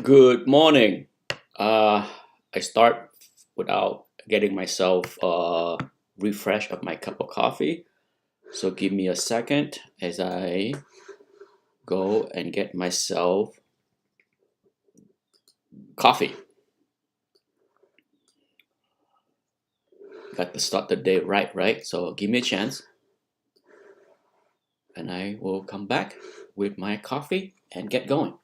Good morning. I start without getting myself refresh of my cup of coffee. So give me a second as I go and get myself coffee. Got to start the day right? So give me a chance and I will come back with my coffee and get going.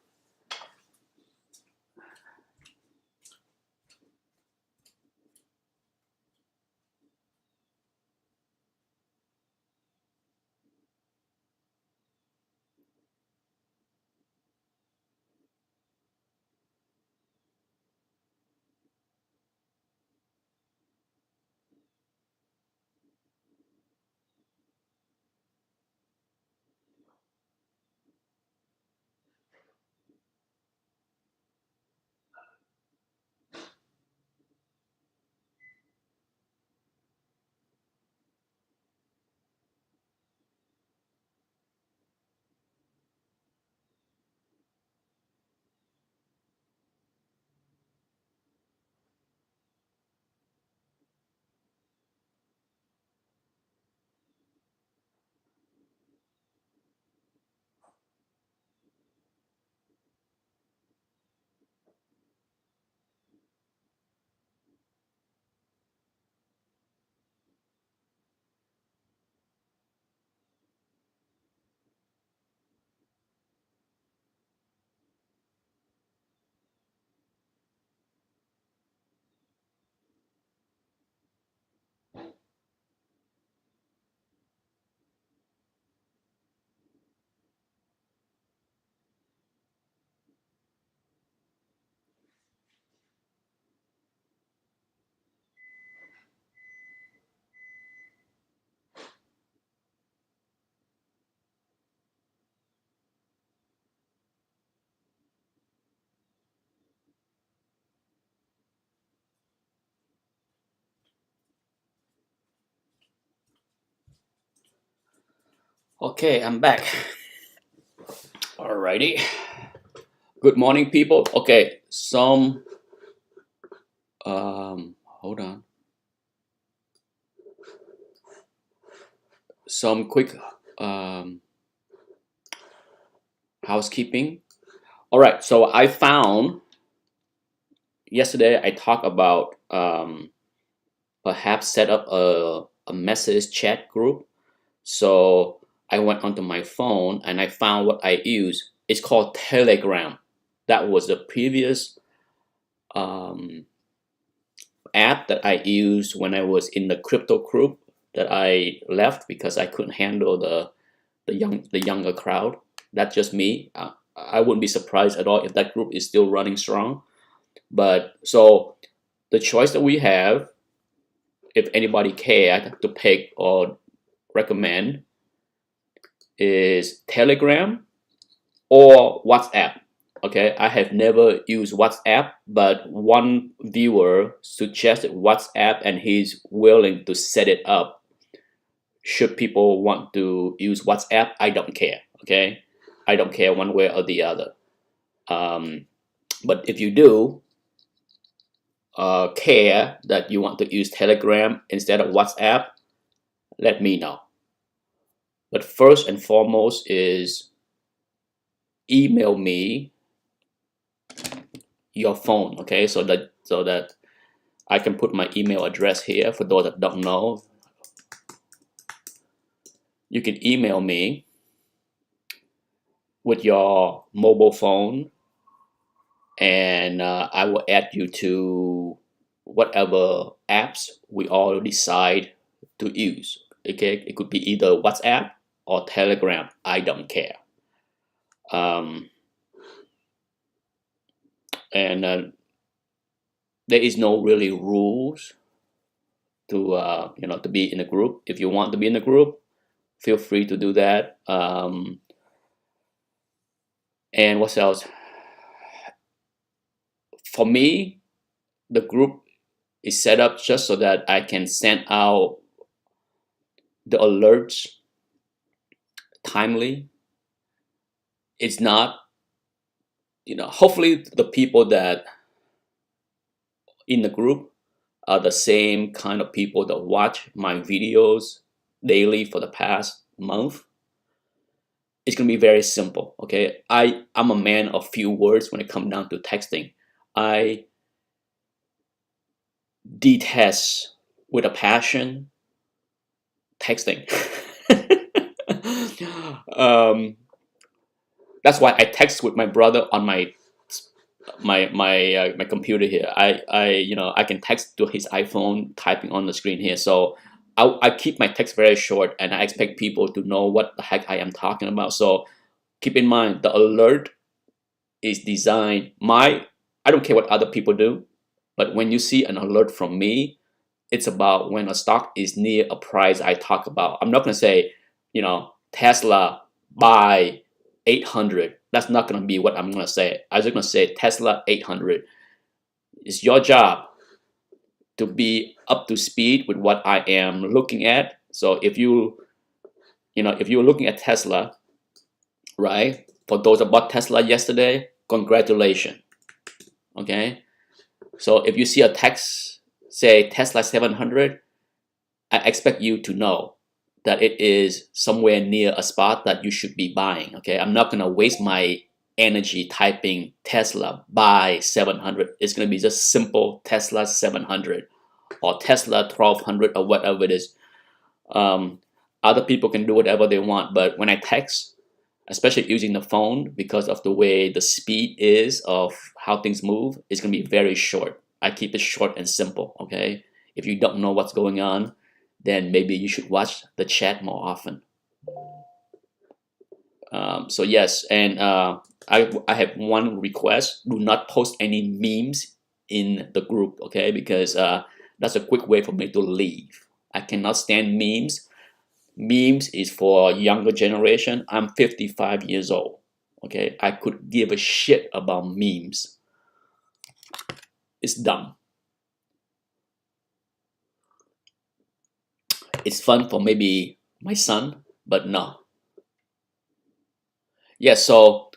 Okay, I'm back. Alrighty. Good morning, people. Okay, hold on. Some quick um, housekeeping. All right, so I found yesterday I talked about perhaps set up a message chat group. So I went onto my phone and I found what I use. It's called Telegram. That was the previous um, app that I used when I was in the crypto group that I left because I couldn't handle the younger crowd. That's just me. I wouldn't be surprised at all if that group is still running strong. But so the choice that we have, if anybody cared to pick or recommend, is Telegram or WhatsApp. Okay, I have never used WhatsApp, but one viewer suggested WhatsApp and he's willing to set it up. Should people want to use WhatsApp, I don't care. Okay, I don't care one way or the other. Um, but if you do care that you want to use Telegram instead of WhatsApp, let me know. But first and foremost is email me your phone, okay? So that I can put my email address here for those that don't know. You can email me with your mobile phone, and I will add you to whatever apps we all decide to use. Okay, it could be either WhatsApp or Telegram. I don't care. Um, and there is no really rules to to be in a group. If you want to be in a group, feel free to do that. And what else? For me, the group is set up just so that I can send out the alerts timely. It's not hopefully the people that in the group are the same kind of people that watch my videos daily for the past month. It's gonna be very simple. Okay, I'm a man of few words when it comes down to texting. I detest with a passion texting. um, that's why I text with my brother on my computer here. I can text to his iPhone, typing on the screen here. So I keep my text very short, and I expect people to know what the heck I am talking about. So keep in mind the alert is designed. I don't care what other people do, but when you see an alert from me, it's about when a stock is near a price I talk about. I'm not gonna say, Tesla buy 800. That's not gonna be what I'm gonna say. I'm just gonna say Tesla 800. It's your job to be up to speed with what I am looking at. So if you're looking at Tesla, right? For those that bought Tesla yesterday, congratulations. Okay. So if you see a text say Tesla 700, I expect you to know that it is somewhere near a spot that you should be buying. Okay, I'm not gonna waste my energy typing Tesla buy 700. It's gonna be just simple Tesla 700 or Tesla 1200 or whatever it is. Other people can do whatever they want, but when I text, especially using the phone, because of the way the speed is of how things move, it's gonna be very short. I keep it short and simple. Okay, if you don't know what's going on, then maybe you should watch the chat more often. So yes, and I have one request: do not post any memes in the group, okay? Because that's a quick way for me to leave. I cannot stand memes. Memes is for younger generation. I'm 55 years old. Okay, I could give a shit about memes. It's dumb. It's fun for maybe my son, but no. Yeah. So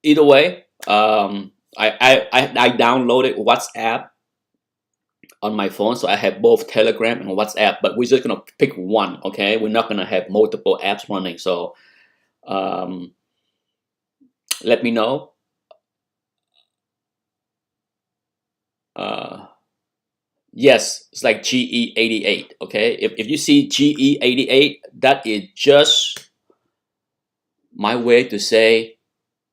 either way, I downloaded WhatsApp on my phone, so I have both Telegram and WhatsApp. But we're just gonna pick one. Okay, we're not gonna have multiple apps running. So um, let me know. Yes, it's like GE88. Okay, if you see GE88, that is just my way to say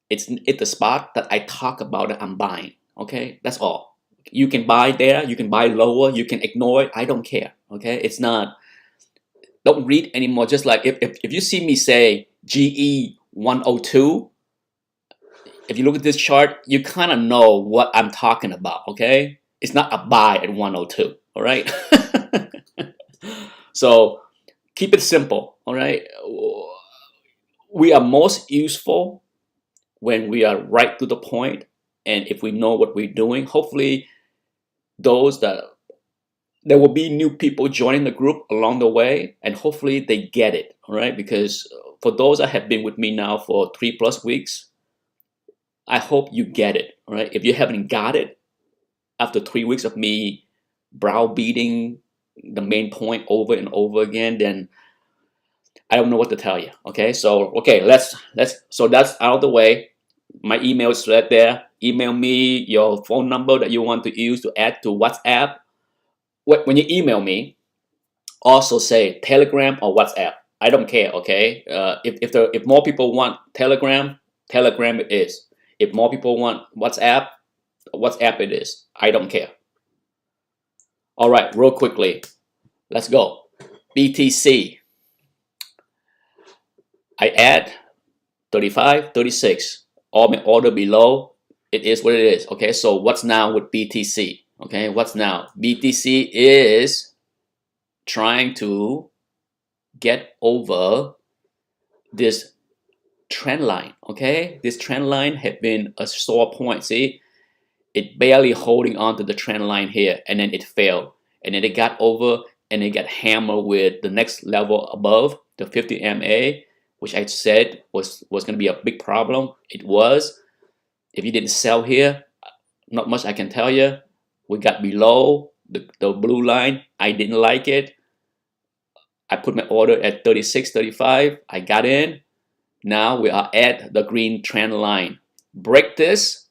it's the spot that I talk about that I'm buying. Okay, that's all. You can buy there, you can buy lower, you can ignore it. I don't care. Okay, it's not. Don't read anymore. Just like if you see me say GE 102, if you look at this chart, you kind of know what I'm talking about. Okay, it's not a buy at 102. All right. So keep it simple. All right. We are most useful when we are right to the point, and if we know what we're doing. Hopefully those that there will be new people joining the group along the way, and hopefully they get it. All right, because for those that have been with me now for 3+ weeks, I hope you get it. All right, if you haven't got it after 3 weeks of me browbeating the main point over and over again, then I don't know what to tell you. Okay, so let's so that's out of the way. My email is right there. Email me your phone number that you want to use to add to WhatsApp. When you email me, also say Telegram or WhatsApp. I don't care. Okay, if more people want Telegram, Telegram it is. If more people want WhatsApp, WhatsApp it is. I don't care. All right, real quickly, let's go. BTC. I add 35, 36. All my order below. It is what it is. Okay, so what's now with BTC? Okay, what's now? BTC is trying to get over this trend line. Okay, this trend line had been a sore point. See, it barely holding on to the trend line here, and then it failed, and then it got over, and it got hammered with the next level above the 50 MA, which I said was going to be a big problem. It was. If you didn't sell here, not much I can tell you. We got below the blue line. I didn't like it. I put my order at 36, 35. I got in. Now we are at the green trend line. Break this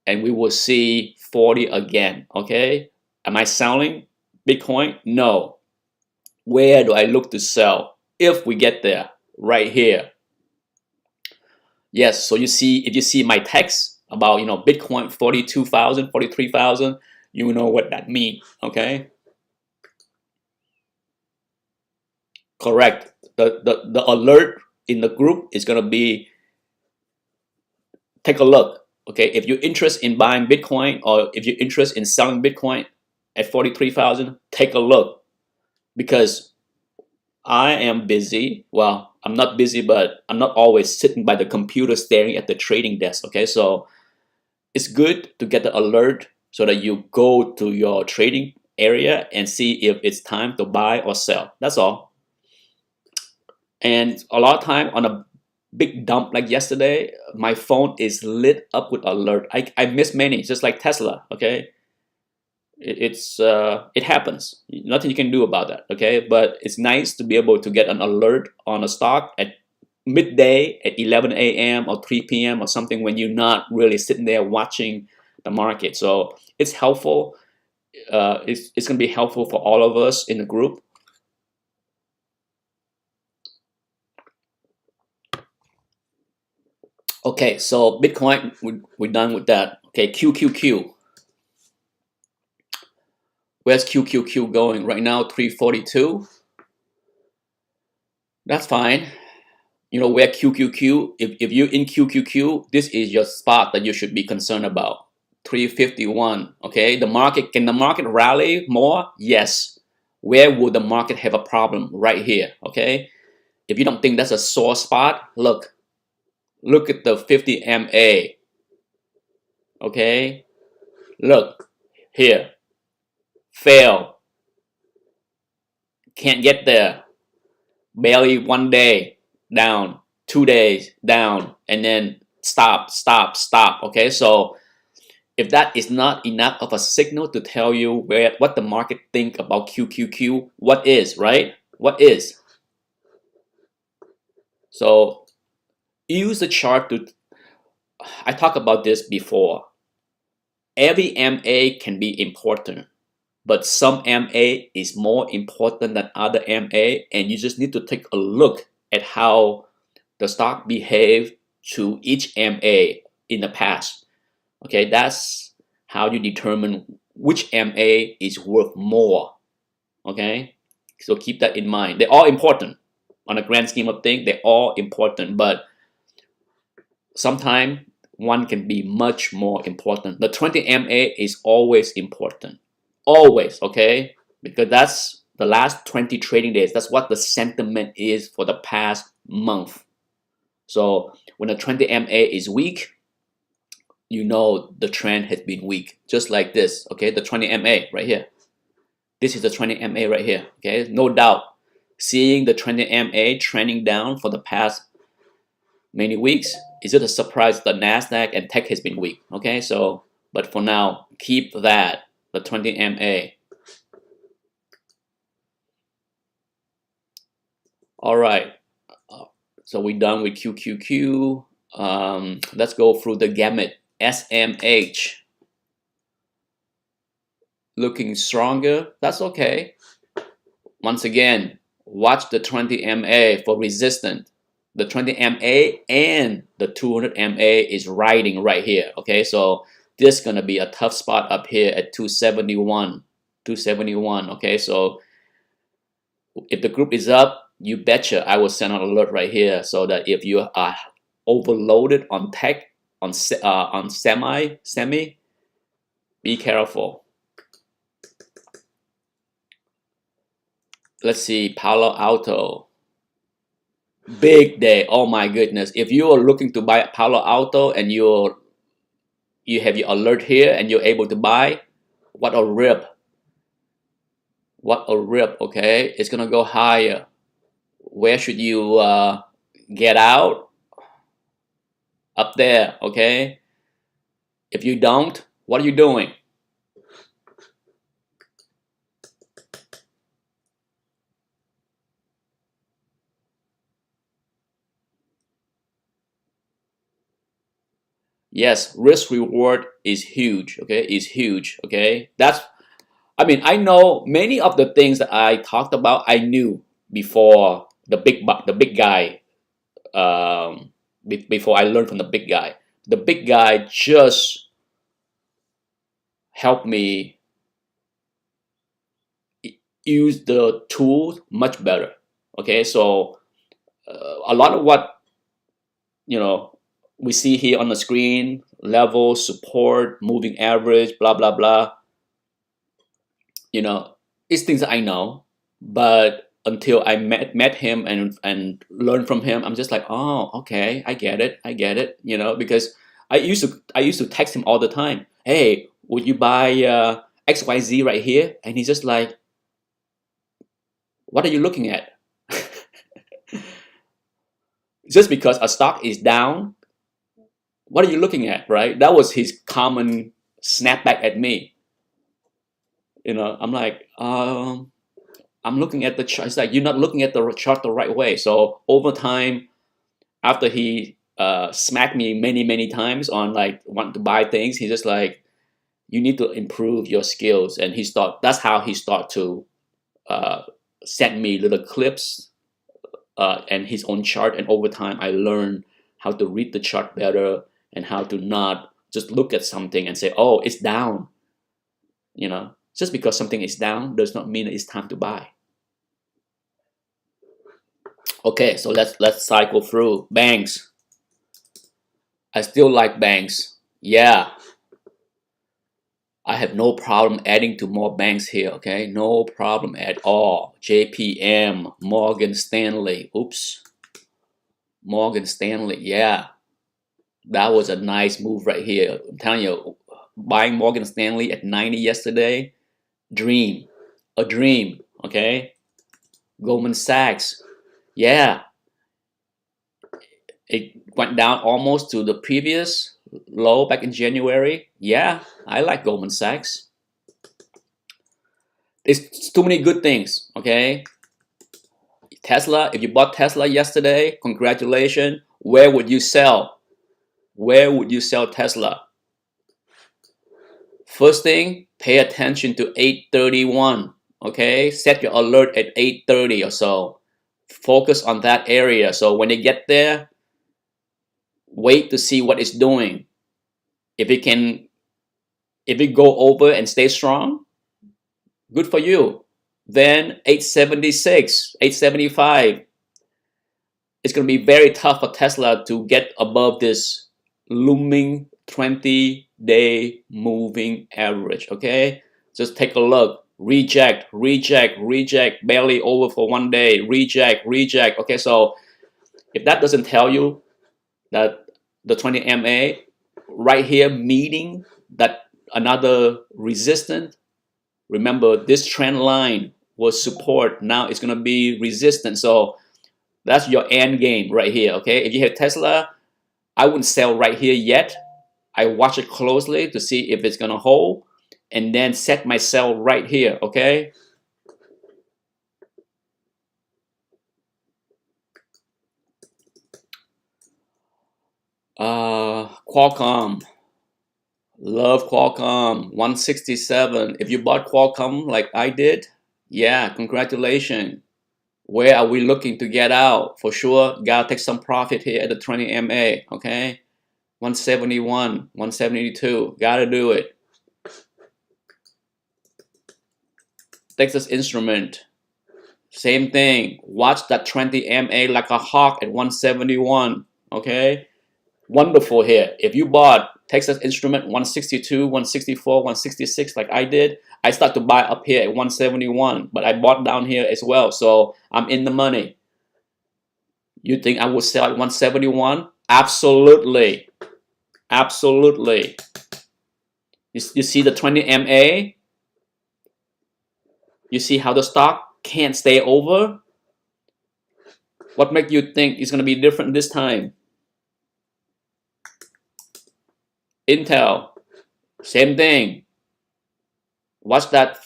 and we will see 40 again. Okay. Am I selling Bitcoin? No. Where do I look to sell if we get there? Right here. Yes, so you see, if you see my text about, Bitcoin 42,000, 43,000, you know what that means, okay? Correct. The alert in the group is going to be, take a look, okay? If you're interested in buying Bitcoin or if you're interested in selling Bitcoin at 43,000, take a look, because I am busy. Well, I'm not busy, but I'm not always sitting by the computer staring at the trading desk, okay? So it's good to get the alert so that you go to your trading area and see if it's time to buy or sell. That's all. And a lot of time on a big dump like yesterday, my phone is lit up with alert. I miss many, just like Tesla, okay? It happens. Nothing you can do about that, okay? But it's nice to be able to get an alert on a stock at midday at 11 a.m. or 3 p.m. or something when you're not really sitting there watching the market. So it's helpful. It's going to be helpful for all of us in the group. Okay, so Bitcoin, we're done with that. Okay, QQQ. Where's QQQ going? Right now, 342. That's fine. You know where QQQ, if you're in QQQ, this is your spot that you should be concerned about. 351. Okay, can the market rally more? Yes. Where would the market have a problem? Right here. Okay, if you don't think that's a sore spot, look at the 50 MA. Okay, look here, fail, can't get there, barely 1 day down, 2 days down, and then stop. Okay, so if that is not enough of a signal to tell you what the market think about QQQ, what is, right? What is? So use the chart to, I talked about this before. Every MA can be important, but some MA is more important than other MA, and you just need to take a look at how the stock behaved to each MA in the past. Okay, that's how you determine which MA is worth more. Okay, so keep that in mind. They're all important on a grand scheme of things. They're all important, but sometimes one can be much more important. The 20 MA is always important, always. Okay, because that's the last 20 trading days. That's what the sentiment is for the past month. So when the 20 MA is weak, you know the trend has been weak, just like this. Okay, the 20 MA right here. This is the 20 MA right here. Okay, no doubt. Seeing the 20 MA trending down for the past many weeks, is it a surprise that Nasdaq and tech has been weak? Okay, so but for now, keep that, the 20 MA. All right. So we're done with QQQ. Let's go through the gamut. SMH. Looking stronger. That's okay. Once again, watch the 20 MA for resistance. The 20 MA and the 200 MA is riding right here. Okay, so this is gonna be a tough spot up here at 271. 271. Okay, so if the group is up, you betcha I will send an alert right here, so that if you are overloaded on tech, on semi, be careful. Let's see, Palo Alto. Big day. Oh my goodness. If you are looking to buy Palo Alto and you have your alert here and you're able to buy, what a rip. What a rip, okay? It's gonna go higher. Where should you get out? up there, okay? If you don't, what are you doing? Yes, risk reward is huge, okay? Is huge, okay? I mean, I know many of the things that I talked about, I knew before the big guy, before I learned from the big guy. The big guy just helped me use the tools much better, okay? So a lot of what, you know, we see here on the screen, level, support, moving average, blah, blah, blah, you know, it's things that I know, but until I met him and learned from him, I'm just like, oh, okay, I get it, you know, because I used to text him all the time. Hey, would you buy XYZ right here? And he's just like, what are you looking at? Just because a stock is down, what are you looking at, right? That was his common snapback at me. You know, I'm like, I'm looking at the chart. It's like, you're not looking at the chart the right way. So over time, after he smacked me many times on like wanting to buy things, he's just like, you need to improve your skills. And that's how he started to uh, send me little clips and his own chart. And over time, I learned how to read the chart better and how to not just look at something and say, oh, it's down. You know, just because something is down does not mean it's time to buy. Okay, so let's cycle through banks. I still like banks. Yeah, I have no problem adding to more banks here. Okay, no problem at all. JPM, Morgan Stanley. Oops, Morgan Stanley. Yeah, that was a nice move right here. I'm telling you, buying Morgan Stanley at 90 yesterday, dream, a dream. Okay, Goldman Sachs. Yeah, it went down almost to the previous low back in January. Yeah, I like Goldman Sachs. It's too many good things, okay? Tesla, if you bought Tesla yesterday, congratulations. Where would you sell? Where would you sell Tesla? First thing, pay attention to 831, okay? Set your alert at 830 or so. Focus on that area. So when they get there, wait to see what it's doing. If it go over and stay strong, good for you. Then 876, 875. It's going to be very tough for Tesla to get above this looming 20-day moving average, okay? Just take a look. Reject, reject, reject, barely over for 1 day. Reject, reject. Okay, so if that doesn't tell you that the 20 MA right here meeting that another resistance, remember this trend line was support. Now it's going to be resistance. So that's your end game right here, okay? If you have Tesla, I wouldn't sell right here yet. I watch it closely to see if it's going to hold and then set my sell right here, okay? Qualcomm. Love Qualcomm. 167. If you bought Qualcomm like I did, yeah, congratulations. Where are we looking to get out? For sure, gotta take some profit here at the 20 MA, okay? 171, 172, gotta do it. Texas Instrument, same thing. Watch that 20 MA like a hawk at 171, okay? Wonderful here. If you bought Texas Instrument 162, 164, 166 like I did, I start to buy up here at 171, but I bought down here as well, so I'm in the money. You think I would sell at 171? Absolutely. Absolutely. You see the 20 MA? You see how the stock can't stay over? What makes you think it's going to be different this time? Intel, same thing. Watch that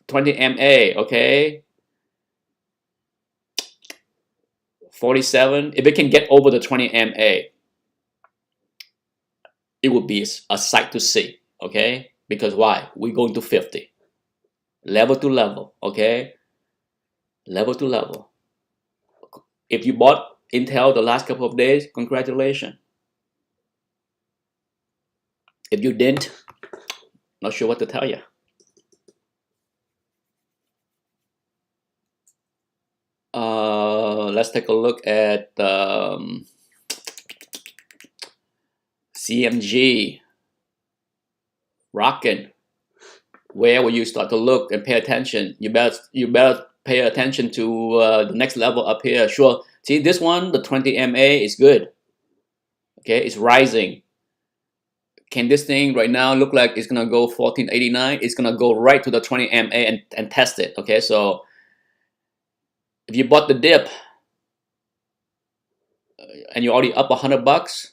20 MA, okay? 47. If it can get over the 20 MA, it would be a sight to see, okay? Because why? We're going to 50. Level to level, okay? Level to level. If you bought Intel the last couple of days, congratulations. If you didn't, not sure what to tell you. Let's take a look at CMG, rocking. Where will you start to look and pay attention? You better pay attention to the next level up here. Sure. See this one, the 20 MA is good. Okay, it's rising. Can this thing right now look like it's gonna go 1489? It's gonna go right to the 20 MA and test it. Okay, so if you bought the dip and you're already up $100,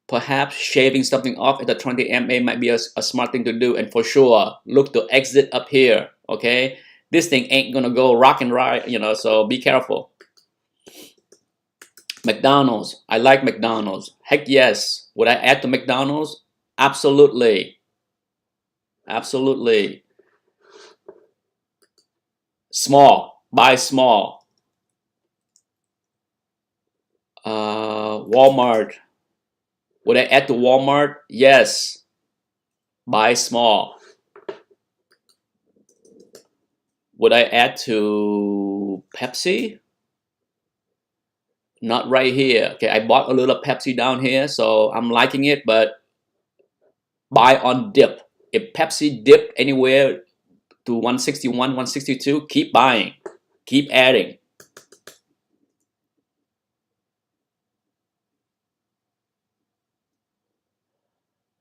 perhaps shaving something off at the 20 MA might be a smart thing to do. And for sure, look to exit up here. Okay, this thing ain't gonna go rock and ride, you know, so be careful. McDonald's, I like McDonald's. Heck yes. Would I add to McDonald's? Absolutely. Absolutely. Small, buy small. Walmart, would I add to Walmart? Yes. Buy small. Would I add to Pepsi? Not right here. Okay, I bought a little Pepsi down here, so I'm liking it, but buy on dip. If Pepsi dip anywhere to 161, 162, keep buying. Keep adding.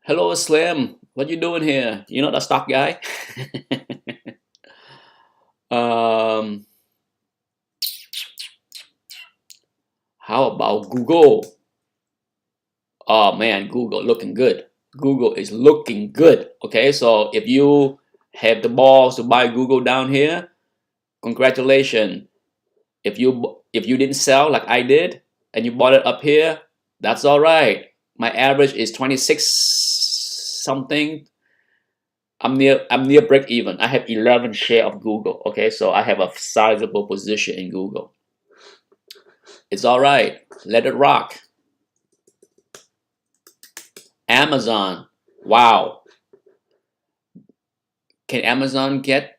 Hello, Slim. What you doing here? You not a stock guy? How about Google? Oh man, Google looking good. Google is looking good. Okay, so if you have the balls to buy Google down here, congratulations. If you didn't sell like I did and you bought it up here, that's all right. My average is 26 something. I'm near break even. I have 11 share of Google. Okay, so I have a sizable position in Google. It's all right. Let it rock. Amazon. Wow. Can Amazon get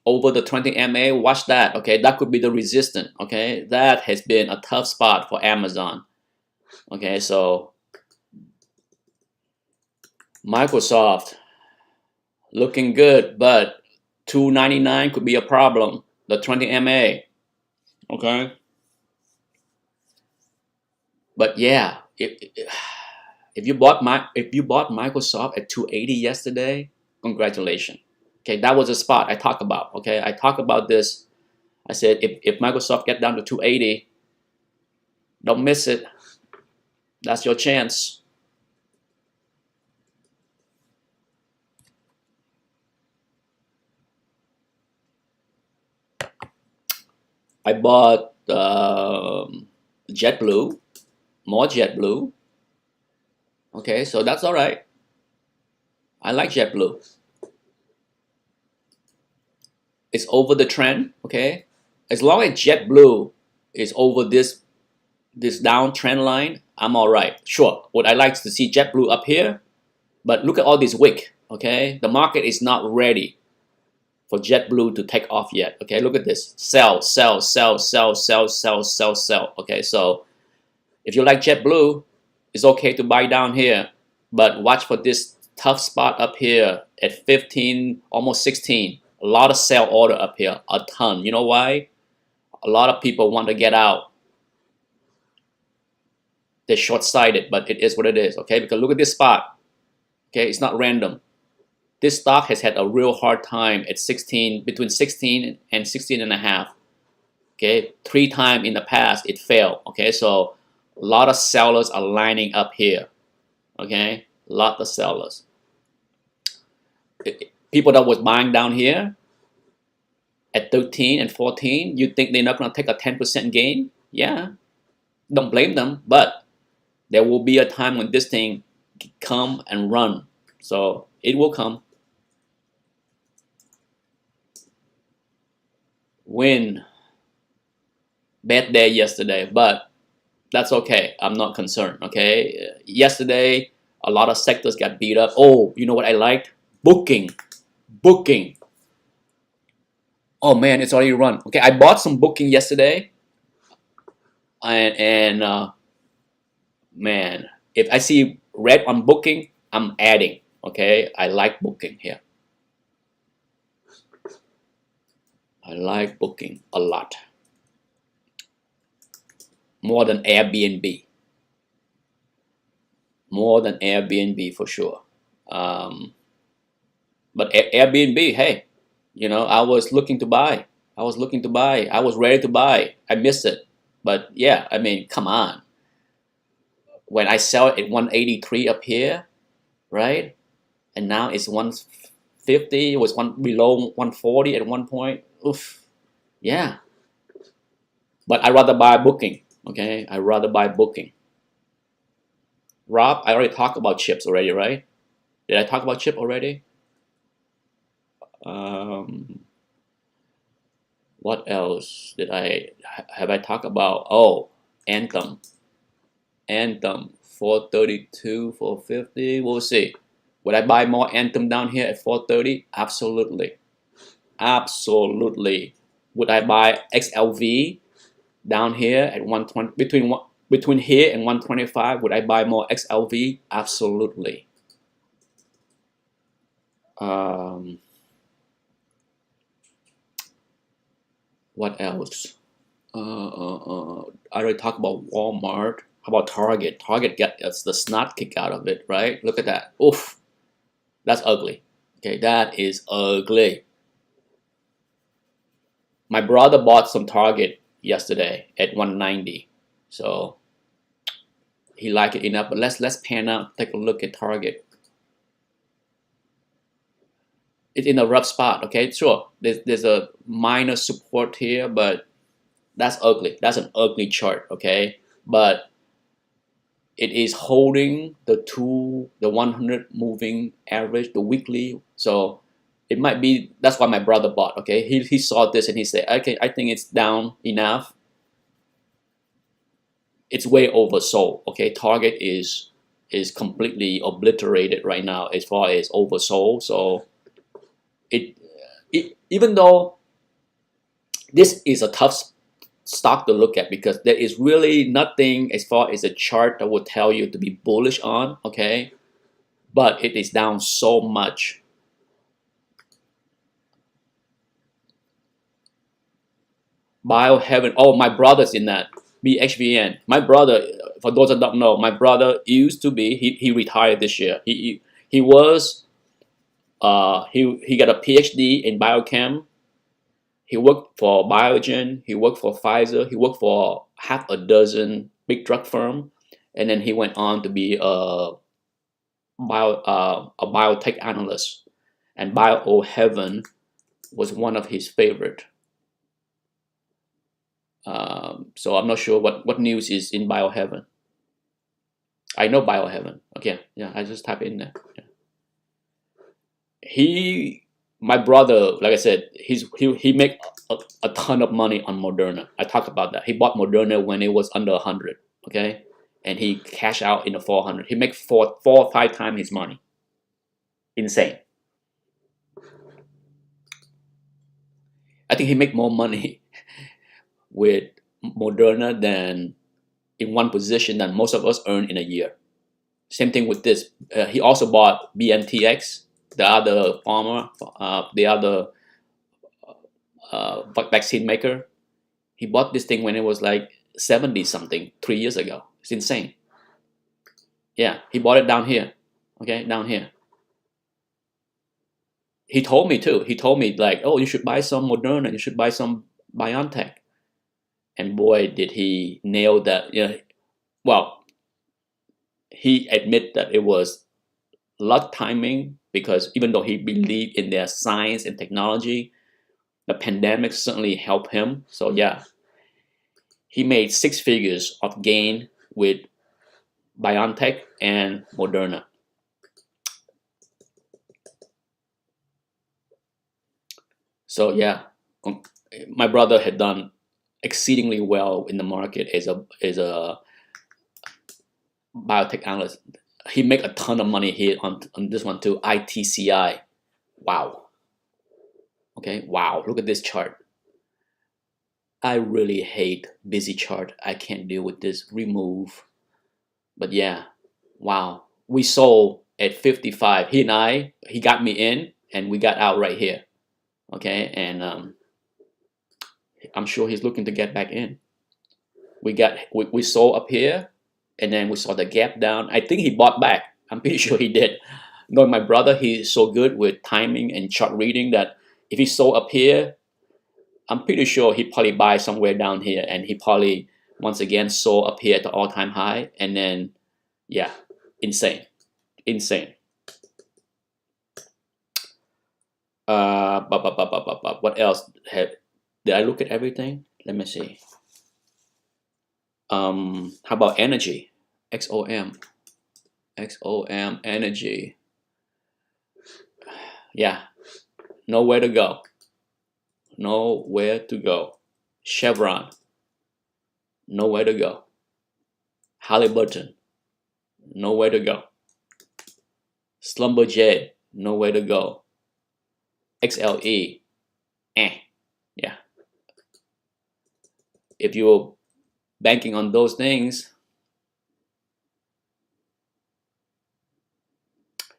over the 20 MA? Watch that. Okay, that could be the resistance. Okay, that has been a tough spot for Amazon. Okay, so Microsoft looking good, but 299 could be a problem. The 20 MA. Okay. But yeah, if you bought Microsoft at 280 yesterday, congratulations. Okay, that was a spot I talked about. Okay, I talked about this. I said if Microsoft get down to 280, don't miss it. That's your chance. I bought JetBlue, more JetBlue. Okay, so that's all right. I like JetBlue. It's over the trend. Okay, as long as JetBlue is over this downtrend line, I'm all right. Sure, would I like to see JetBlue up here? But look at all this wick. Okay, the market is not ready for JetBlue to take off yet. Okay, look at this. Sell, sell, sell, sell, sell, sell, sell, sell. Okay, so if you like JetBlue, it's okay to buy down here, but watch for this tough spot up here at 15, almost 16. A lot of sell order up here, a ton. You know why? A lot of people want to get out. They're short-sighted, but it is what it is. Okay, because look at this spot. Okay, it's not random. This stock has had a real hard time at 16, between 16 and 16 and a half. Okay, 3 times in the past it failed. Okay, so a lot of sellers are lining up here. Okay, lot of sellers. People that was buying down here at 13 and 14, you think they're not going to take a 10% gain? Yeah, don't blame them, but there will be a time when this thing come and run. So it will come. Win. Bad day yesterday, but that's okay. I'm not concerned, okay? Yesterday, a lot of sectors got beat up. Oh, you know what I liked? Booking. Booking. Oh man, it's already run. Okay, I bought some Booking yesterday. And man, if I see red on Booking, I'm adding. Okay, I like Booking here. I like Booking a lot. More than Airbnb. More than Airbnb for sure. But Airbnb, hey, you know, I was looking to buy. I was ready to buy. I missed it. But yeah, I mean, come on. When I sell it at 183 up here, right? And now it's 150. It was below 140 at one point. Oof. Yeah. But I'd rather buy Booking. Okay, I'd rather buy Booking. Rob, I already talked about chips already, right? Did I talk about chip already? What else did have I talked about? Oh, Anthem. Anthem 432, 450. We'll see. Would I buy more Anthem down here at 430? Absolutely. Absolutely. Would I buy XLV down here at 120 between here and 125? Would I buy more XLV? Absolutely. What else? I already talked about Walmart. How about Target? Target gets the snot kick out of it, right? Look at that. Oof. That's ugly. Okay, that is ugly. My brother bought some Target yesterday at 190. So he liked it enough. But let's pan out, take a look at Target. It's in a rough spot, okay? Sure, there's a minor support here, but that's ugly. That's an ugly chart, okay? But it is holding the 100 moving average, the weekly. So it might be, that's why my brother bought, okay? He saw this and he said, okay, I think it's down enough. It's way oversold, okay? Target is completely obliterated right now as far as oversold. So even though this is a tough stock to look at because there is really nothing as far as a chart that will tell you to be bullish on, okay? But it is down so much. Bioheaven, oh, my brother's in that. BHVN. My brother, for those that don't know, my brother used to be, he retired this year. He was, he got a PhD in biochem. He worked for Biogen, he worked for Pfizer, he worked for half a dozen big drug firms, and then he went on to be a biotech analyst. And Bioheaven was one of his favorite. So I'm not sure what news is in Bioheaven. I know Bioheaven. Okay, yeah, I just type in there. Yeah. My brother, like I said, he make a ton of money on Moderna. I talked about that. He bought Moderna when it was under 100, okay, and he cashed out in the 400. He make four or five times his money. Insane. I think he make more money with Moderna than in one position than most of us earn in a year. Same thing with this. He also bought BNTX, the other pharma, the other vaccine maker. He bought this thing when it was like 70 something 3 years ago. It's insane. Yeah, he bought it down here. Okay, down here. He told me too. He told me like, oh, you should buy some Moderna. You should buy some BioNTech. And boy, did he nail that. Yeah. Well, he admit that it was luck timing, because even though he believed in their science and technology, the pandemic certainly helped him. So yeah, he made 6 figures of gain with BioNTech and Moderna. So yeah, my brother had done exceedingly well in the market as a biotech analyst. He make a ton of money here on this one too. ITCI. Wow. Okay. Wow. Look at this chart. I really hate busy chart. I can't deal with this. Remove. But yeah. Wow. We sold at 55. He got me in, and we got out right here. Okay. And I'm sure he's looking to get back in. We sold up here, and then we saw the gap down. I think he bought back. I'm pretty sure he did. Knowing my brother, he's so good with timing and chart reading that if he sold up here, I'm pretty sure he probably buy somewhere down here, and he probably once again sold up here at the all-time high, and then yeah, insane, insane. What else? Did I look at everything? Let me see. How about energy? XOM. XOM energy. Yeah, nowhere to go. Nowhere to go. Chevron. Nowhere to go. Halliburton. Nowhere to go. Schlumberger. Nowhere to go. XLE. Yeah. If you're banking on those things,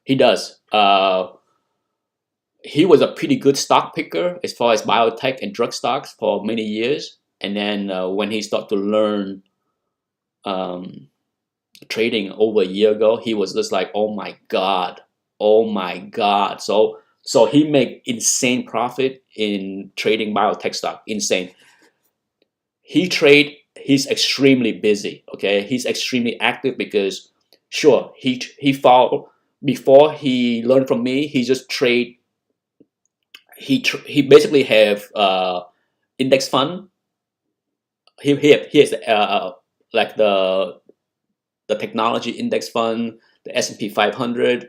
he does. He was a pretty good stock picker as far as biotech and drug stocks for many years. And then when he started to learn trading over a year ago, he was just like, oh my God. So he made insane profit in trading biotech stock. Insane. He's extremely busy. Okay. He's extremely active because sure, he followed before he learned from me, he just trade. He basically have index fund. He has like the technology index fund, the S&P 500,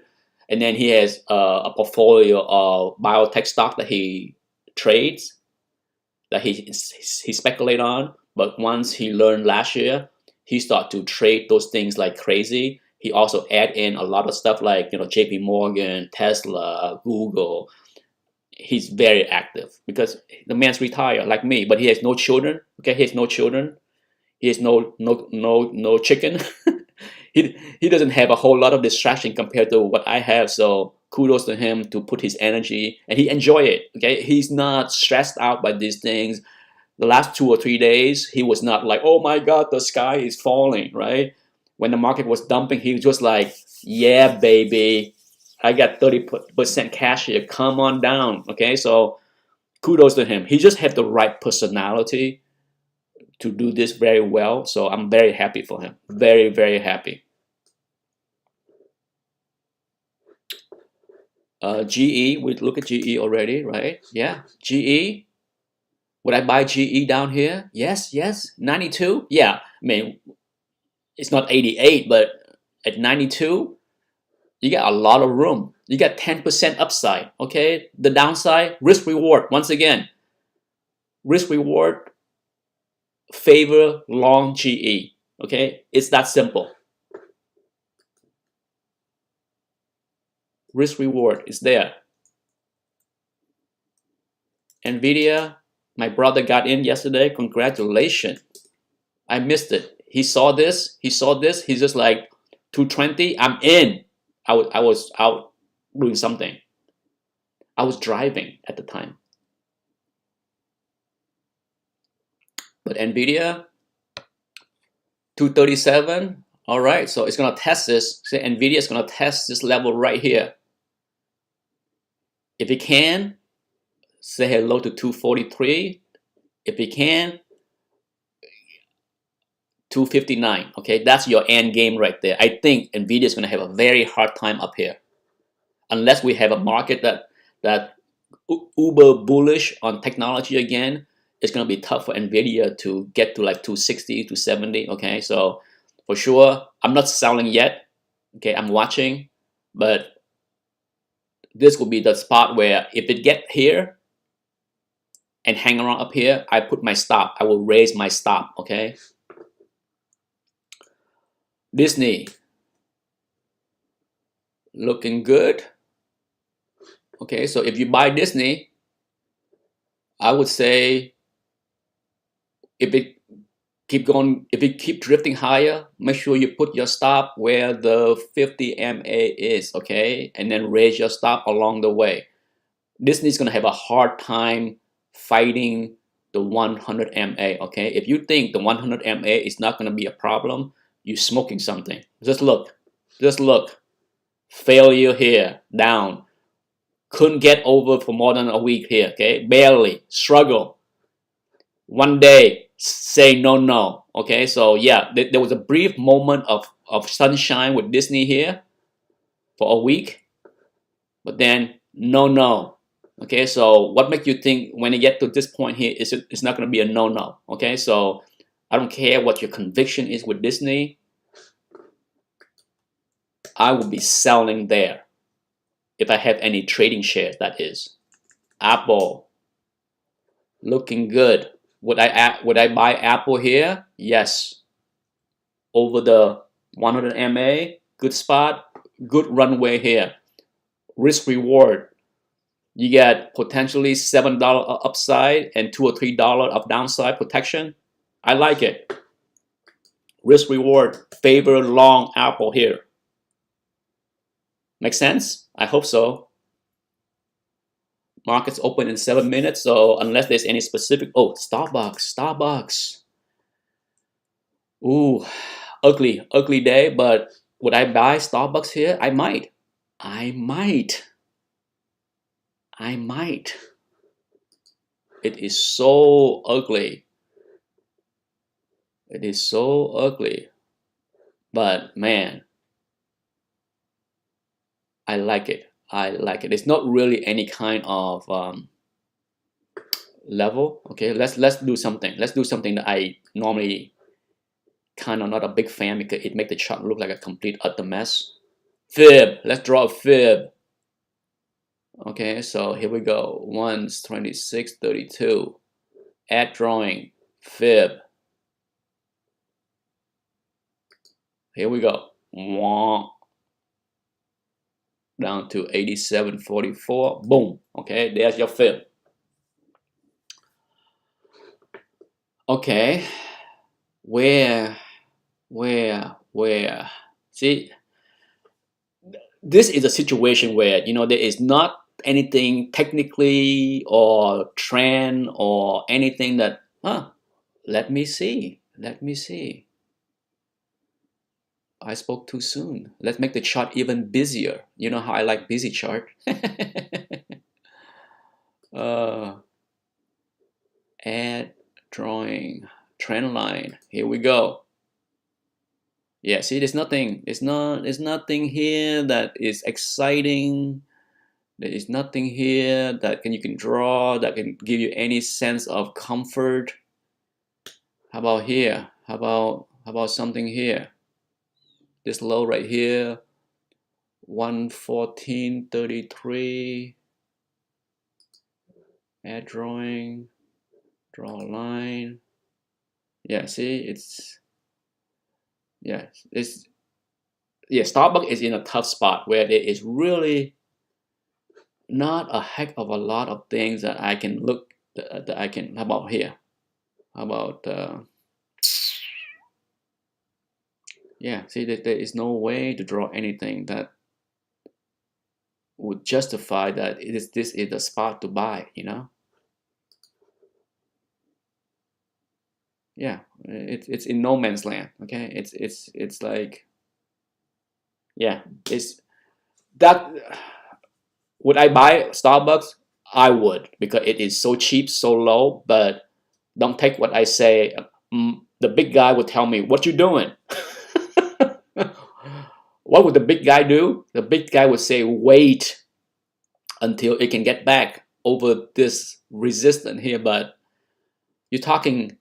and then he has a portfolio of biotech stock that he trades, that he speculate on. But once he learned last year, he started to trade those things like crazy. He also add in a lot of stuff like JP Morgan, Tesla, Google. He's very active because the man's retired like me, but he has no children. Okay, he has no children. He has no chicken. he doesn't have a whole lot of distraction compared to what I have. So kudos to him to put his energy, and he enjoy it. Okay, he's not stressed out by these things. The last 2 or 3 days, he was not like, oh my God, the sky is falling. Right when the market was dumping, he was just like, yeah, baby, I got 30% cash here. Come on down. Okay, so kudos to him. He just had the right personality to do this very well. So I'm very happy for him. Very, very happy. GE, we look at GE already, right? Yeah, GE. Would I buy GE down here? Yes, 92. Yeah, I mean, it's not 88, but at 92, you got a lot of room. You got 10% upside. Okay, the downside, risk reward. Once again, risk reward favor long GE. Okay, it's that simple. Risk reward is there. Nvidia, my brother got in yesterday. Congratulations. I missed it. He saw this. He's just like 220. I'm in. I was out doing something. I was driving at the time. But Nvidia, 237. All right, so it's gonna test this. So Nvidia is gonna test this level right here. If it can, say hello to 243. If it can, 259. Okay, that's your end game right there. I think Nvidia is gonna have a very hard time up here. unless we have a market that uber bullish on technology again, it's going to be tough for Nvidia to get to like 260 to 70. Okay, so for sure I'm not selling yet. Okay, I'm watching, but this will be the spot where if it get here and hang around up here, I put my stop. I will raise my stop. Okay, Disney looking good. Okay, so if you buy Disney, I would say if it keep going, if it keep drifting higher, make sure you put your stop where the 50 MA is, okay? And then raise your stop along the way. Disney's gonna have a hard time fighting the 100 MA, okay? If you think the 100 MA is not gonna be a problem, you're smoking something. Just look, just look. Failure here, down. Couldn't get over for more than a week here, okay? Barely, struggle. One day, say no, okay? So yeah, there was a brief moment of sunshine with Disney here for a week, but then no, okay? So what makes you think when you get to this point here, it's not gonna be a no, okay? So I don't care what your conviction is with Disney, I will be selling there if I have any trading shares, that is. Apple, looking good. Would I buy Apple here? Yes. Over the 100 MA, good spot, good runway here. Risk reward. You get potentially $7 upside and $2 or $3 of downside protection. I like it. Risk reward, favor long Apple here. Make sense? I hope so. Markets open in 7 minutes, so unless there's any specific, oh, Starbucks. Ooh, ugly day, but would I buy Starbucks here? I might. It is so ugly. It is so ugly. But man, I like it. It's not really any kind of level. Okay, let's do something. Let's do something that I normally kind of not a big fan because it makes the chart look like a complete utter mess. Fib. Let's draw a fib. Okay, so here we go. 1:26:32. Add drawing. Fib. Here we go. Down to 87.44. Boom. Okay, there's your fib. Okay. Where? See, this is a situation where, there is not anything technically or trend or anything that, let me see. I spoke too soon. Let's make the chart even busier. You know how I like busy chart. Add drawing, trend line. Here we go. Yeah, see, there's nothing here that is exciting. There is nothing here that you can draw that can give you any sense of comfort. How about here? How about something here? This low right here, 114.33. Add drawing, draw a line. Yeah, see, Starbucks is in a tough spot where there is really not a heck of a lot of things that I can look that I can. How about here? How about yeah, see that there is no way to draw anything that would justify that this is the spot to buy, Yeah, it's in no man's land. Okay, it's like, yeah, it's that. Would I buy Starbucks? I would, because it is so cheap, so low. But don't take what I say. The big guy would tell me, "What you doing?" What would the big guy do? The big guy would say, "Wait, until it can get back over this resistance here. But you're talking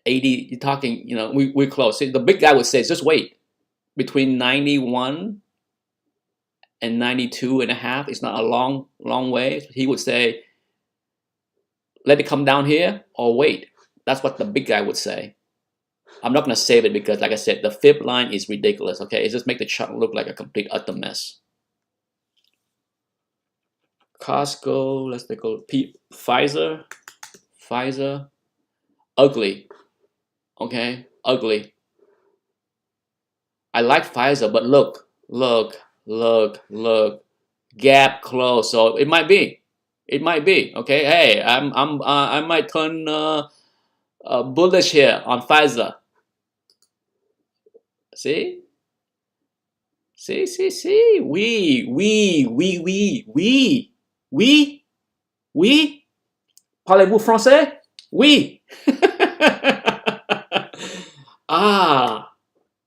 80, you're talking, we're close. See, the big guy would say, just wait. Between 91 and 92 and a half, it's not a long way. He would say, let it come down here or wait. That's what the big guy would say. I'm not going to save it because, like I said, the fib line is ridiculous. Okay, it just make the chart look like a complete utter mess. Costco, let's take a look. Pfizer, ugly. Okay, ugly. I like Pfizer, but look, gap close. So it might be. Okay. Hey, I might turn bullish here on Pfizer. See. Oui. Parlez-vous français? Oui. Ah,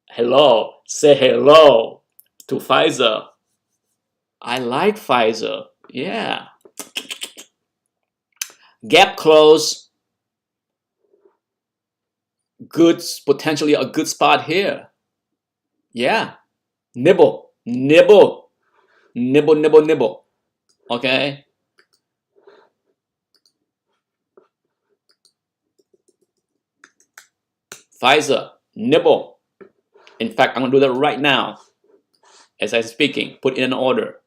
hello. Say hello to Pfizer. I like Pfizer. Yeah. Gap close. Good, potentially a good spot here. Yeah. Nibble. Okay. Pfizer, nibble. In fact, I'm gonna do that right now as I'm speaking. Put in an order.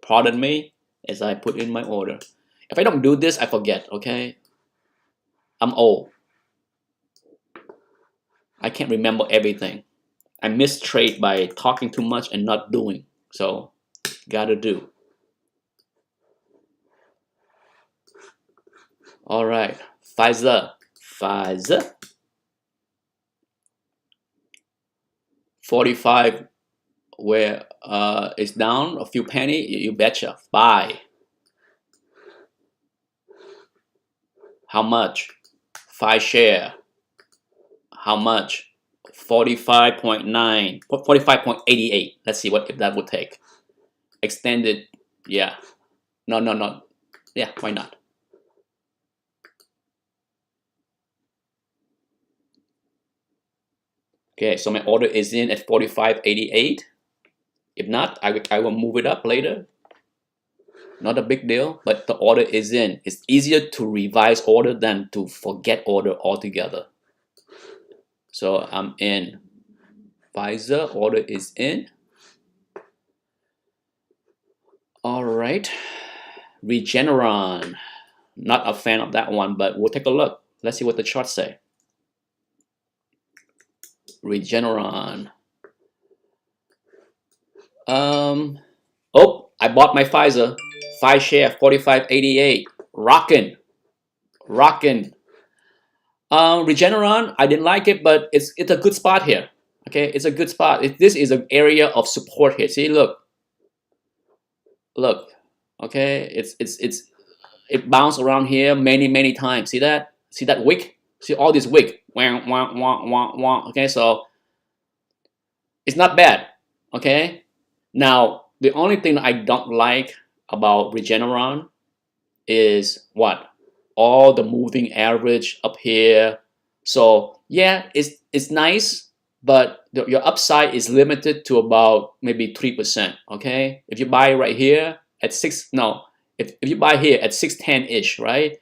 Pardon me as I put in my order. If I don't do this, I forget, okay? I'm old. I can't remember everything. I miss trade by talking too much and not doing. So, gotta do. All right, Pfizer. 45 where it's down a few penny, you betcha. Buy. How much? 5 share. How much? 45.9, 45.88. Let's see what if that would take. Extended, yeah. No. Yeah, why not? Okay, so my order is in at 45.88. If not, I will move it up later. Not a big deal, but the order is in. It's easier to revise order than to forget order altogether. So I'm in. Pfizer order is in. All right. Regeneron. Not a fan of that one, but we'll take a look. Let's see what the charts say. Regeneron. Oh, I bought my Pfizer. 5 share, 45.88. Rockin'. Regeneron, I didn't like it, but it's a good spot here. Okay, it's a good spot. This is an area of support here. See, look. Okay, it bounced around here many times. See that? See that wick? See all this wick? Okay, so it's not bad. Okay, now the only thing that I don't like about Regeneron is what? All the moving average up here. So yeah, it's nice, but your upside is limited to about maybe 3%. Okay, if you buy right here at if you buy here at 610-ish, right,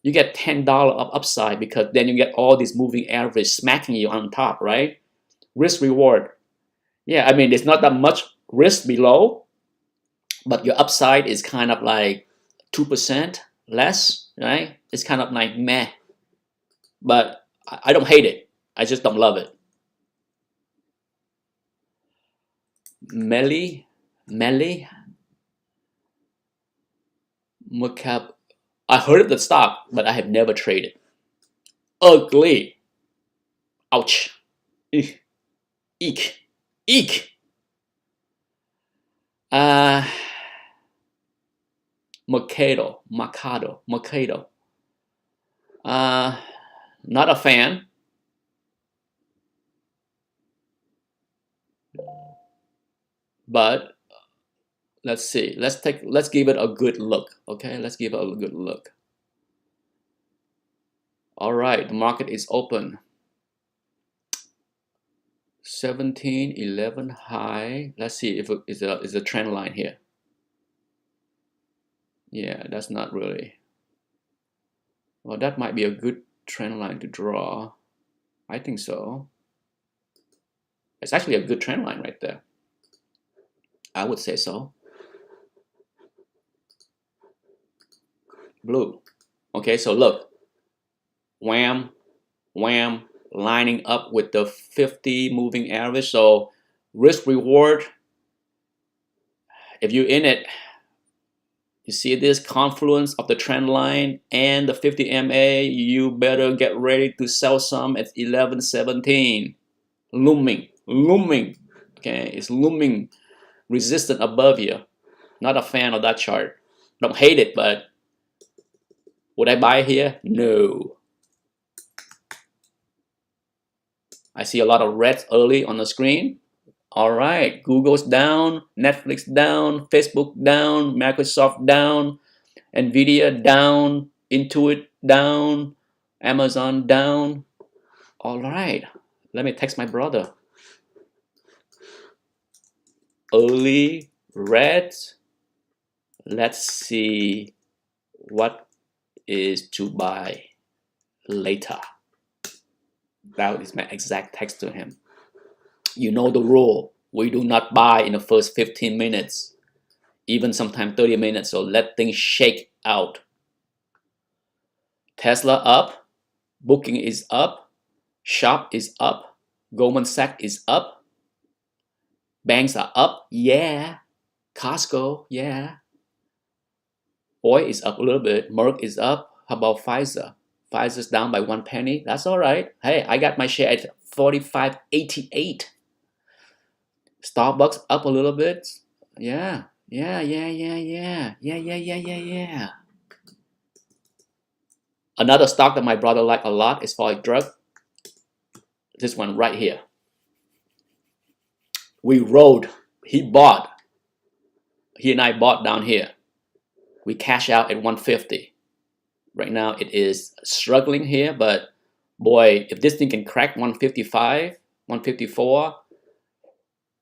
you get $10 of upside because then you get all this moving average smacking you on top, right? Risk reward. Yeah, I mean, there's not that much risk below, but your upside is kind of like 2% less, right? It's kind of like meh, but I don't hate it. I just don't love it. Melly, Macab. I heard of the stock, but I have never traded. Ugly. Ouch. Eek. Mercado. Not a fan. But Let's see. Let's give it a good look. Okay, let's give it a good look. All right, the market is open. 1711 high. Let's see if it is a trend line here. Yeah, that's not really. Well, that might be a good trend line to draw. I think so. It's actually a good trend line right there. I would say so. Blue. Okay, so look. Wham, wham, lining up with the 50 moving average. So risk reward, if you're in it, you see this confluence of the trend line and the 50 MA, you better get ready to sell some at 1117. Looming. Okay, it's looming resistant above you. Not a fan of that chart. Don't hate it, but would I buy here? No. I see a lot of reds early on the screen. All right, Google's down, Netflix down, Facebook down, Microsoft down, Nvidia down, Intuit down, Amazon down. All right, let me text my brother. Early reds. Let's see what is to buy later. That is my exact text to him. You know the rule. We do not buy in the first 15 minutes, even sometimes 30 minutes, so let things shake out. Tesla up, Booking is up, Shop is up, Goldman Sachs is up, banks are up, yeah, Costco, yeah. Oil is up a little bit, Merck is up. How about Pfizer? Pfizer's down by 1 penny. That's all right. Hey, I got my share at 45.88. Starbucks up a little bit. Yeah. Another stock that my brother liked a lot is for a drug. This one right here. We rode. He bought. He and I bought down here. We cash out at 150. Right now it is struggling here, but boy, if this thing can crack 155, 154,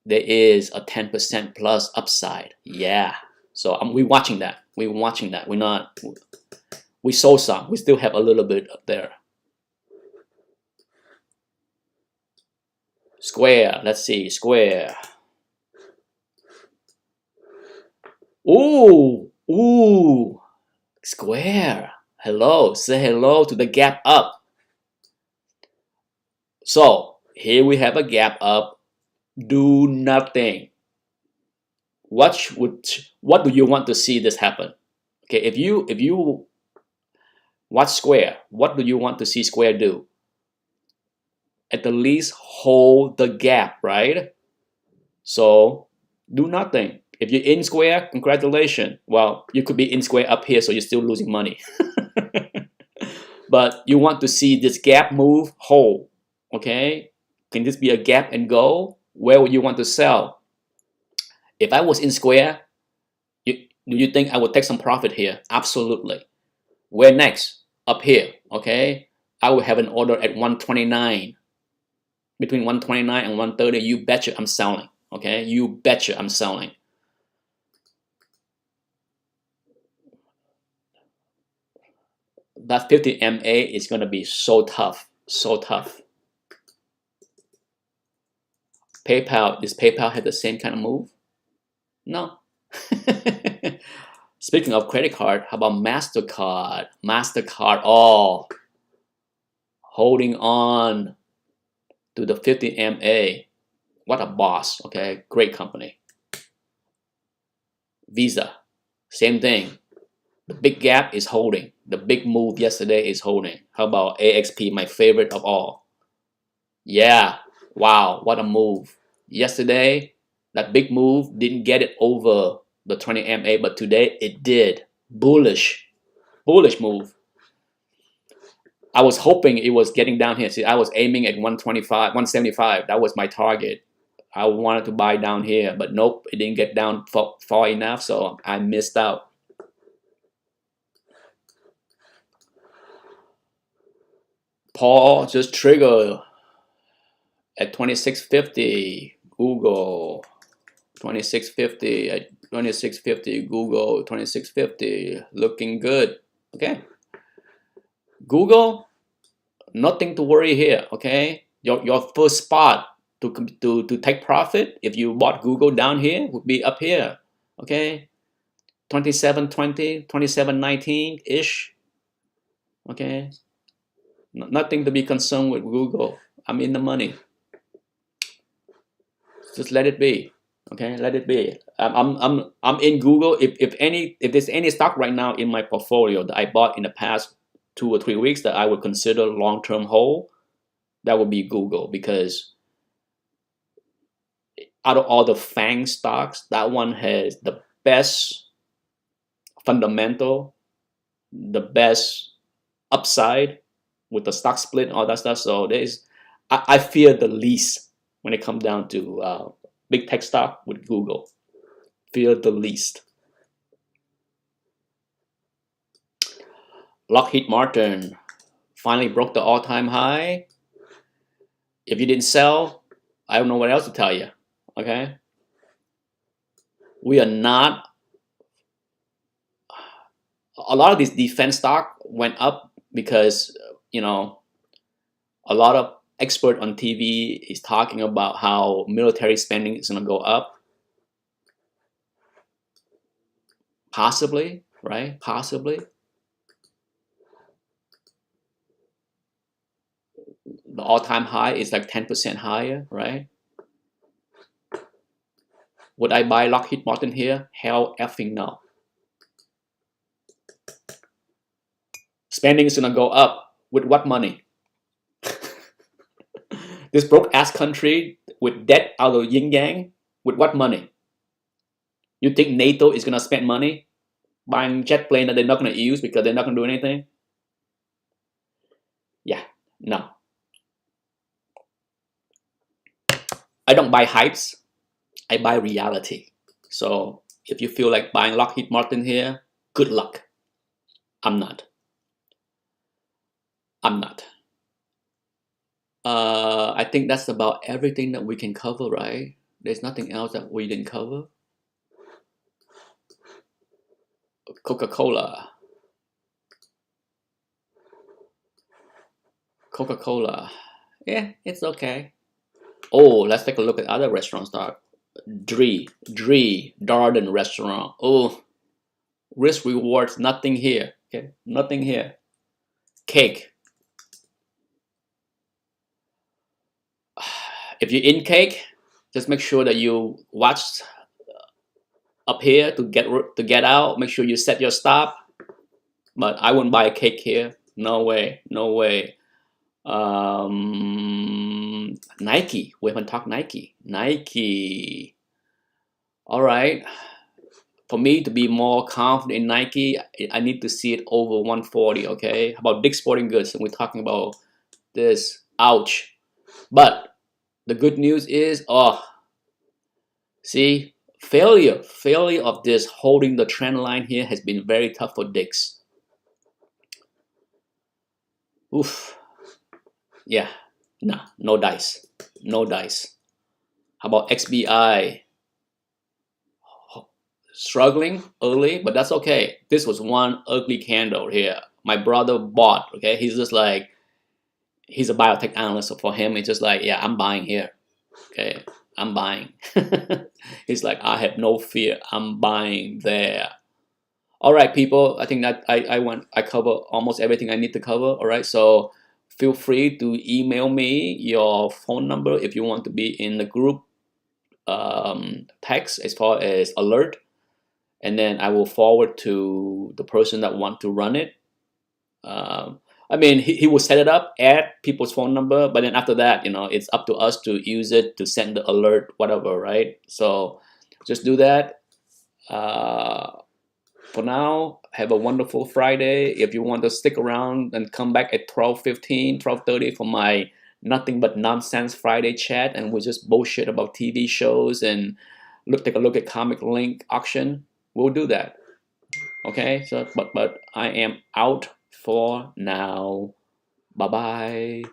there is a 10% plus upside. Yeah. So we're watching that. We're watching that. We sold some. We still have a little bit up there. Square. Let's see. Square. Ooh. Square. Hello. Say hello to the gap up. So here we have a gap up. Do nothing. What do you want to see this happen? Okay, if you watch Square, what do you want to see Square do? At the least hold the gap, right? So do nothing. If you're in Square, congratulations. Well, you could be in Square up here, so you're still losing money. But you want to see this gap move, hold. Okay, can this be a gap and go? Where would you want to sell? If I was in Square, do you think I would take some profit here? Absolutely. Where next? Up here, okay? I will have an order at 129. Between 129 and 130, you betcha I'm selling, okay? You betcha I'm selling. That 50 MA is going to be so tough, so tough. PayPal, does PayPal have the same kind of move? No. Speaking of credit card, how about MasterCard? MasterCard, oh, holding on to the 50 MA. What a boss, okay? Great company. Visa, same thing. The big gap is holding. The big move yesterday is holding. How about AXP, my favorite of all? Yeah, wow, what a move. Yesterday, that big move didn't get it over the 20 MA, but today it did. Bullish move. I was hoping it was getting down here. See, I was aiming at 125, 175. That was my target. I wanted to buy down here, but nope, it didn't get down far enough, so I missed out. Paul just triggered at 2650. Google 2650 at 2650. Google 2650. Looking good. Okay. Google, nothing to worry here. Okay. Your first spot to take profit if you bought Google down here would be up here. Okay. 2720, 2719 ish. Okay. Nothing to be concerned with Google. I'm in the money. Just let it be. Okay, let it be. I'm in Google. If there's any stock right now in my portfolio that I bought in the past 2 or 3 weeks that I would consider long-term hold, that would be Google, because out of all the FANG stocks, that one has the best fundamental, the best upside with the stock split and all that stuff. So I fear the least when it comes down to big tech stock with Google. Fear the least. Lockheed Martin finally broke the all-time high. If you didn't sell, I don't know what else to tell you. Okay, we are not. A lot of these defense stock went up because a lot of expert on TV is talking about how military spending is going to go up. Possibly, right? Possibly. The all-time high is like 10% higher, right? Would I buy Lockheed Martin here? Hell effing no. Spending is going to go up. With what money? This broke ass country with debt out of yin yang, with what money? You think NATO is going to spend money buying jet plane that they're not going to use because they're not going to do anything? Yeah, no. I don't buy hypes. I buy reality. So if you feel like buying Lockheed Martin here, good luck. I'm not. I think that's about everything that we can cover, right? There's nothing else that we didn't cover. Coca-Cola. Yeah, it's okay. Oh, let's take a look at other restaurant stock. Dree Darden Restaurant. Oh, risk rewards, nothing here. Okay, nothing here. Cake. If you're in cake, just make sure that you watch up here to get out. Make sure you set your stop. But I wouldn't buy a cake here. No way. No way. Nike. We haven't talked Nike. Nike. All right. For me to be more confident in Nike, I need to see it over 140. Okay. How about Dick's Sporting Goods? And we're talking about this. Ouch. But the good news is, see, failure of this holding the trend line here has been very tough for Dick's. Oof. Yeah, no dice. How about XBI? Struggling early, but that's okay. This was one ugly candle here. My brother bought, okay? He's just like, he's a biotech analyst, so for him, it's just like, yeah, I'm buying here. Okay, I'm buying. He's like, I have no fear. I'm buying there. All right, people. I think that I cover almost everything I need to cover. All right, so feel free to email me your phone number if you want to be in the group text as far as alert, and then I will forward to the person that want to run it. I mean, he will set it up, add people's phone number, but then after that, it's up to us to use it to send the alert, whatever, right? So just do that. For now, have a wonderful Friday. If you want to stick around and come back at 12:15, 12:30 for my nothing but nonsense Friday chat and we just bullshit about TV shows and take a look at comic link auction, we'll do that. Okay, so but I am out for now. Bye bye.